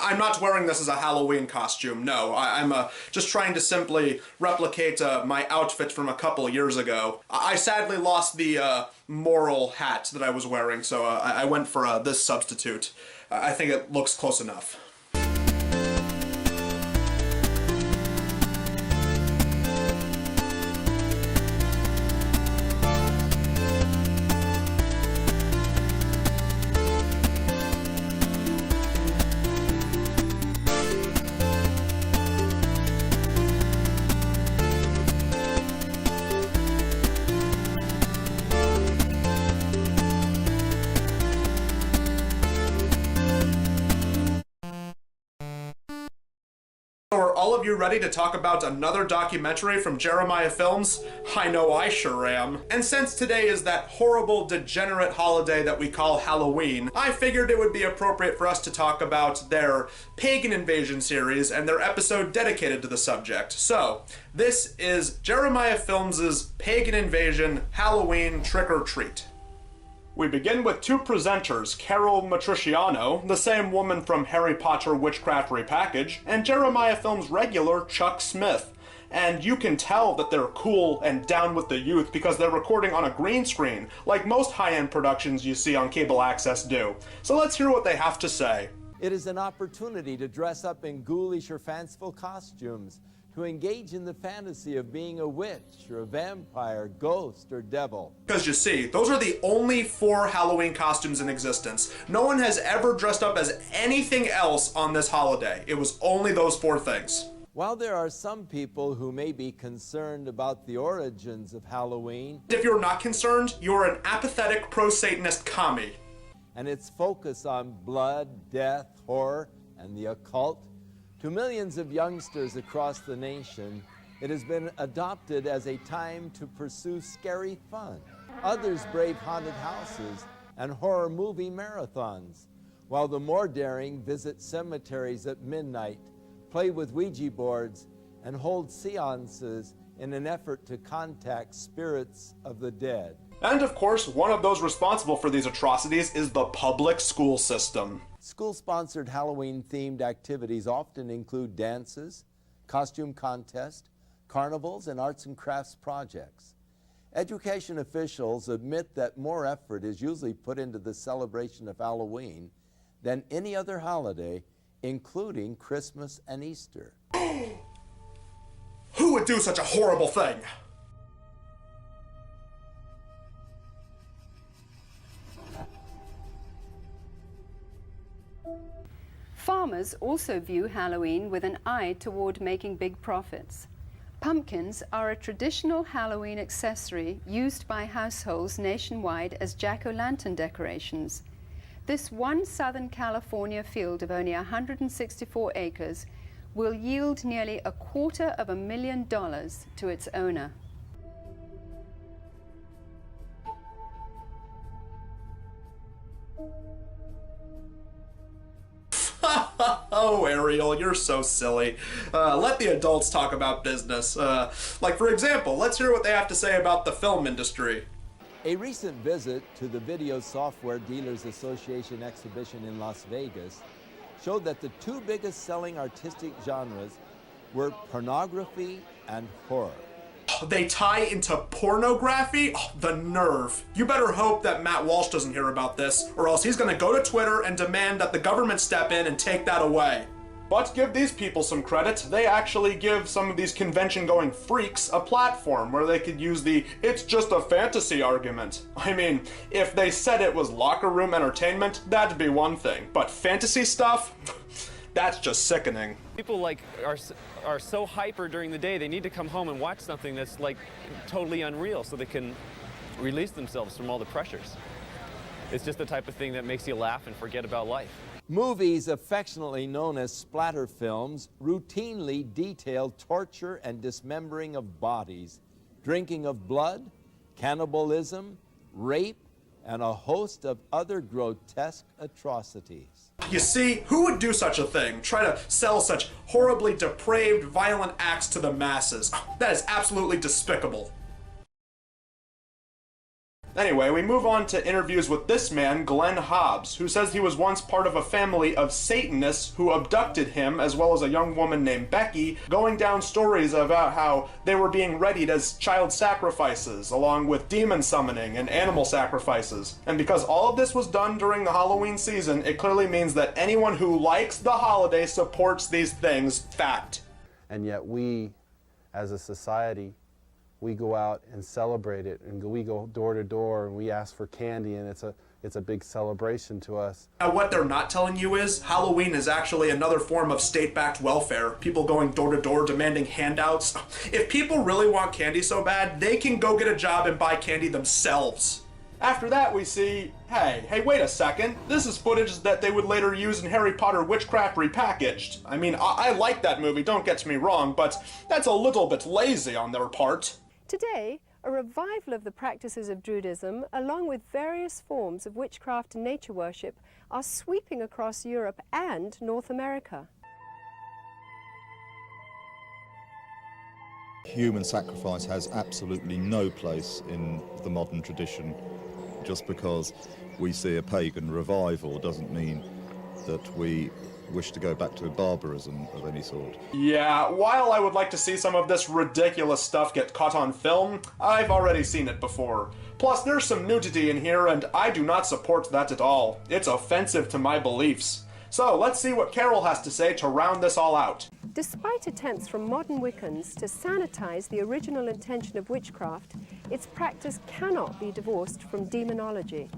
I'm not wearing this as a Halloween costume, no. I'm just trying to simply replicate my outfit from a couple years ago. I sadly lost the moral hat that I was wearing, so I went for this substitute. I think it looks close enough. Are all of you ready to talk about another documentary from Jerimiah Films? I know I sure am. And since today is that horrible, degenerate holiday that we call Halloween, I figured it would be appropriate for us to talk about their Pagan Invasion series and their episode dedicated to the subject. So, this is Jerimiah Films' Pagan Invasion Halloween Trick or Treat. We begin with two presenters, Carol Matriciano, the same woman from Harry Potter Witchcraft Repackaged, and Jerimiah Films regular Chuck Smith. And you can tell that they're cool and down with the youth because they're recording on a green screen, like most high-end productions you see on cable access do. So let's hear what they have to say. It is an opportunity to dress up in ghoulish or fanciful costumes, to engage in the fantasy of being a witch or a vampire, ghost, or devil. Because you see, those are the only 4 Halloween costumes in existence. No one has ever dressed up as anything else on this holiday. It was only those 4 things. While there are some people who may be concerned about the origins of Halloween, if you're not concerned, you're an apathetic pro-Satanist commie. And its focus on blood, death, horror, and the occult, to millions of youngsters across the nation, it has been adopted as a time to pursue scary fun. Others brave haunted houses and horror movie marathons, while the more daring visit cemeteries at midnight, play with Ouija boards, and hold seances in an effort to contact spirits of the dead. And of course, one of those responsible for these atrocities is the public school system. School-sponsored Halloween-themed activities often include dances, costume contests, carnivals, and arts and crafts projects. Education officials admit that more effort is usually put into the celebration of Halloween than any other holiday, including Christmas and Easter. Who would do such a horrible thing? Farmers also view Halloween with an eye toward making big profits. Pumpkins are a traditional Halloween accessory used by households nationwide as jack-o'-lantern decorations. This one Southern California field of only 164 acres will yield nearly $250,000 to its owner. Oh, Ariel, you're so silly. Let the adults talk about business. Like, for example, let's hear what they have to say about the film industry. A recent visit to the Video Software Dealers Association exhibition in Las Vegas showed that the 2 biggest selling artistic genres were pornography and horror. They tie into pornography? Oh, the nerve. You better hope that Matt Walsh doesn't hear about this, or else he's gonna go to Twitter and demand that the government step in and take that away. But give these people some credit. They actually give some of these convention-going freaks a platform where they could use the "it's just a fantasy" argument. I mean, if they said it was locker room entertainment, that'd be one thing. But fantasy stuff? That's just sickening. People are so hyper during the day, they need to come home and watch something that's like totally unreal so they can release themselves from all the pressures. It's just the type of thing that makes you laugh and forget about life. Movies affectionately known as splatter films routinely detail torture and dismembering of bodies, drinking of blood, cannibalism, rape, and a host of other grotesque atrocities. You see, who would do such a thing? Try to sell such horribly depraved, violent acts to the masses. That is absolutely despicable. Anyway, we move on to interviews with this man, Glenn Hobbs, who says he was once part of a family of Satanists who abducted him, as well as a young woman named Becky, going down stories about how they were being readied as child sacrifices, along with demon summoning and animal sacrifices. And because all of this was done during the Halloween season, it clearly means that anyone who likes the holiday supports these things. Fact. And yet we, as a society, we go out and celebrate it, and we go door to door and we ask for candy, and it's a big celebration to us. Now, what they're not telling you is Halloween is actually another form of state-backed welfare. People going door to door demanding handouts. If people really want candy so bad, they can go get a job and buy candy themselves. After that, we see, hey, wait a second. This is footage that they would later use in Harry Potter Witchcraft Repackaged. I mean, I like that movie, don't get me wrong, but that's a little bit lazy on their part. Today, a revival of the practices of Druidism, along with various forms of witchcraft and nature worship, are sweeping across Europe and North America. Human sacrifice has absolutely no place in the modern tradition. Just because we see a pagan revival doesn't mean that we wish to go back to barbarism of any sort. Yeah, while I would like to see some of this ridiculous stuff get caught on film, I've already seen it before. Plus, there's some nudity in here, and I do not support that at all. It's offensive to my beliefs. So, let's see what Carol has to say to round this all out. Despite attempts from modern Wiccans to sanitize the original intention of witchcraft, its practice cannot be divorced from demonology.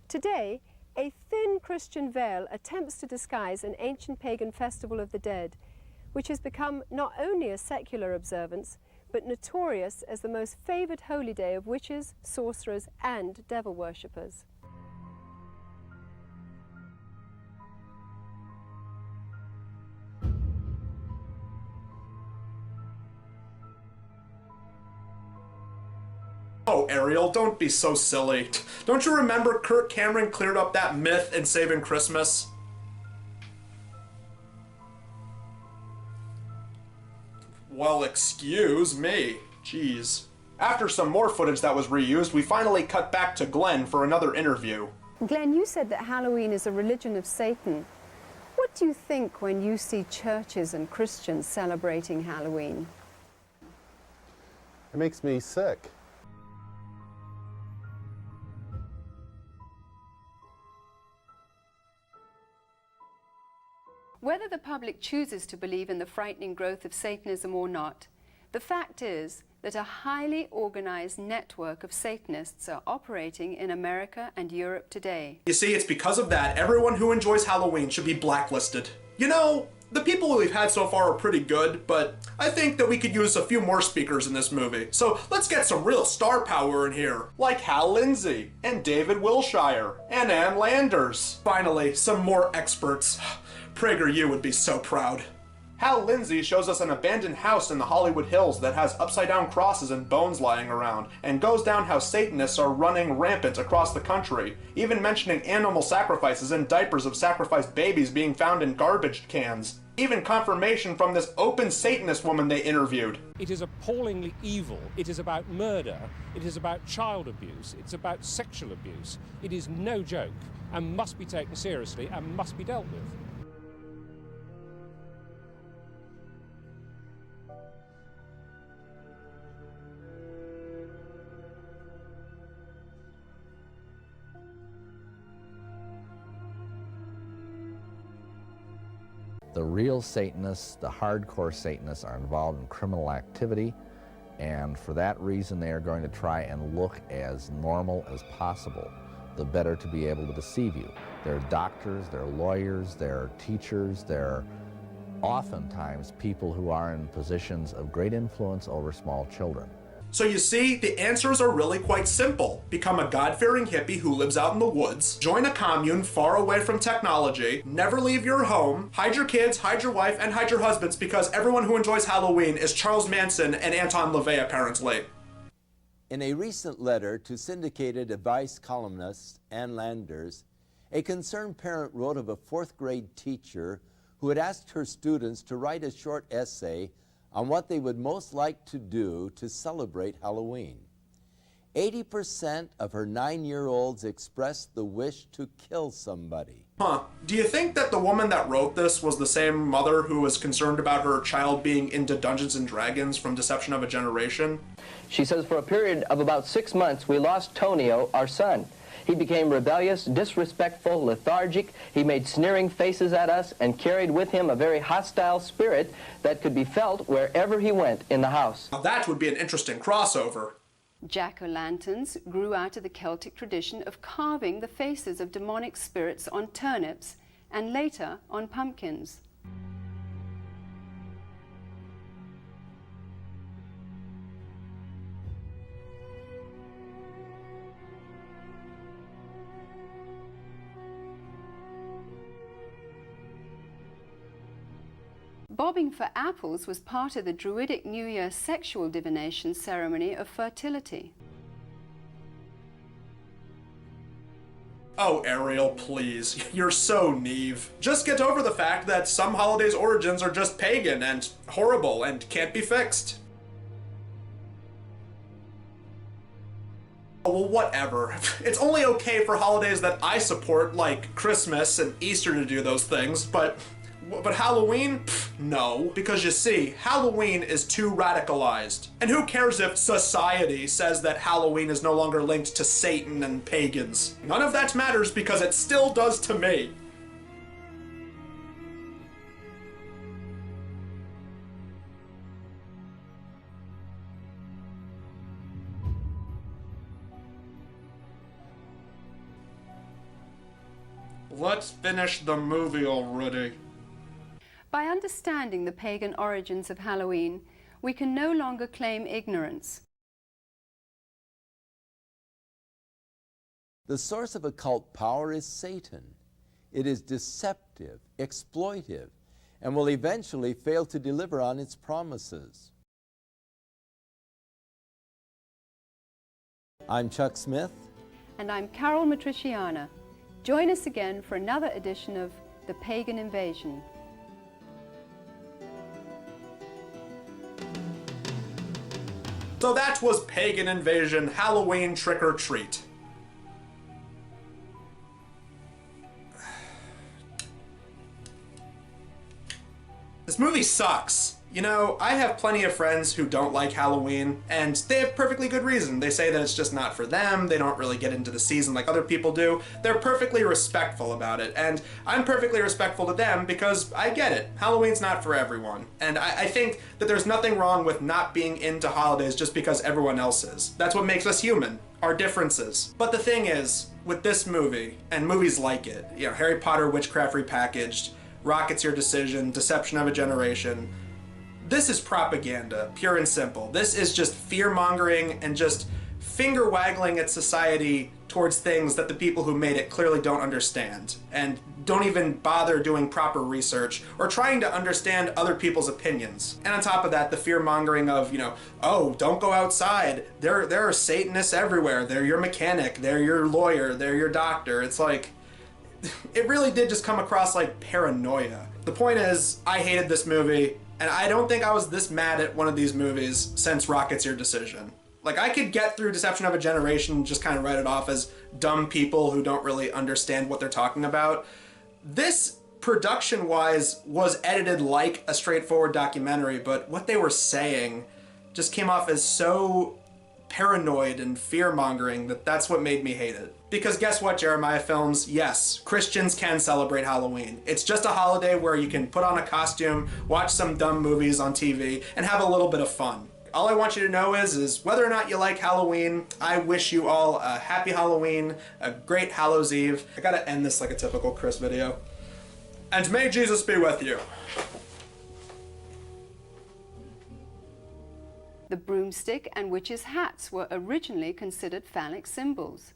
Today, a thin Christian veil attempts to disguise an ancient pagan festival of the dead, which has become not only a secular observance, but notorious as the most favoured holy day of witches, sorcerers, and devil worshippers. Oh, Ariel, don't be so silly. Don't you remember Kirk Cameron cleared up that myth in Saving Christmas? Well, excuse me. Jeez. After some more footage that was reused, we finally cut back to Glenn for another interview. Glenn, you said that Halloween is a religion of Satan. What do you think when you see churches and Christians celebrating Halloween? It makes me sick. Whether the public chooses to believe in the frightening growth of Satanism or not, the fact is that a highly organized network of Satanists are operating in America and Europe today. You see, it's because of that everyone who enjoys Halloween should be blacklisted. You know, the people we've had so far are pretty good, but I think that we could use a few more speakers in this movie. So let's get some real star power in here, like Hal Lindsey, and David Wilshire, and Ann Landers. Finally, some more experts. PragerU would be so proud. Hal Lindsey shows us an abandoned house in the Hollywood Hills that has upside-down crosses and bones lying around, and goes down how Satanists are running rampant across the country, even mentioning animal sacrifices and diapers of sacrificed babies being found in garbage cans. Even confirmation from this open Satanist woman they interviewed. It is appallingly evil. It is about murder. It is about child abuse. It's about sexual abuse. It is no joke and must be taken seriously and must be dealt with. The real Satanists, the hardcore Satanists, are involved in criminal activity, and for that reason they are going to try and look as normal as possible, the better to be able to deceive you. They're doctors, they're lawyers, they're teachers, they're oftentimes people who are in positions of great influence over small children. So you see, the answers are really quite simple. Become a God-fearing hippie who lives out in the woods, join a commune far away from technology, never leave your home, hide your kids, hide your wife, and hide your husbands because everyone who enjoys Halloween is Charles Manson and Anton LaVey, apparently. In a recent letter to syndicated advice columnist Ann Landers, A concerned parent wrote of a fourth grade teacher who had asked her students to write a short essay on what they would most like to do to celebrate Halloween. 80% of her 9-year-olds expressed the wish to kill somebody. Huh. Do you think that the woman that wrote this was the same mother who was concerned about her child being into Dungeons and Dragons from Deception of a Generation? She says for a period of about 6 months, we lost Tonio, our son. He became rebellious, disrespectful, lethargic. He made sneering faces at us and carried with him a very hostile spirit that could be felt wherever he went in the house. Now that would be an interesting crossover. Jack-o'-lanterns grew out of the Celtic tradition of carving the faces of demonic spirits on turnips and later on pumpkins. Bobbing for apples was part of the Druidic New Year sexual divination ceremony of fertility. Oh, Ariel, please. You're so naive. Just get over the fact that some holidays' origins are just pagan and horrible and can't be fixed. Oh, well, whatever. It's only okay for holidays that I support, like Christmas and Easter, to do those things, but Halloween? Pfft, no. Because you see, Halloween is too radicalized. And who cares if society says that Halloween is no longer linked to Satan and pagans? None of that matters because it still does to me. Let's finish the movie already. By understanding the pagan origins of Halloween, we can no longer claim ignorance. The source of occult power is Satan. It is deceptive, exploitive, and will eventually fail to deliver on its promises. I'm Chuck Smith. And I'm Carol Matriciana. Join us again for another edition of The Pagan Invasion. So that was Pagan Invasion, Halloween Trick or Treat. This movie sucks. You know, I have plenty of friends who don't like Halloween, and they have perfectly good reason. They say that it's just not for them, they don't really get into the season like other people do. They're perfectly respectful about it, and I'm perfectly respectful to them because I get it. Halloween's not for everyone. And I think that there's nothing wrong with not being into holidays just because everyone else is. That's what makes us human, our differences. But the thing is, with this movie, and movies like it, you know, Harry Potter Witchcraft Repackaged, Rocket's Your Decision, Deception of a Generation, this is propaganda, pure and simple. This is just fear-mongering and just finger-waggling at society towards things that the people who made it clearly don't understand and don't even bother doing proper research or trying to understand other people's opinions. And on top of that, the fear-mongering of, you know, oh, don't go outside. There are Satanists everywhere. They're your mechanic. They're your lawyer. They're your doctor. It's like, it really did just come across like paranoia. The point is, I hated this movie. And I don't think I was this mad at one of these movies since Rocket's Your Decision. Like, I could get through Deception of a Generation and just kind of write it off as dumb people who don't really understand what they're talking about. This, production-wise, was edited like a straightforward documentary, but what they were saying just came off as so paranoid and fear-mongering that that's what made me hate it. Because guess what, Jerimiah Films? Yes, Christians can celebrate Halloween. It's just a holiday where you can put on a costume, watch some dumb movies on TV, and have a little bit of fun. All I want you to know is whether or not you like Halloween, I wish you all a happy Halloween, a great Hallows Eve. I gotta end this like a typical Chris video. And may Jesus be with you. The broomstick and witches' hats were originally considered phallic symbols.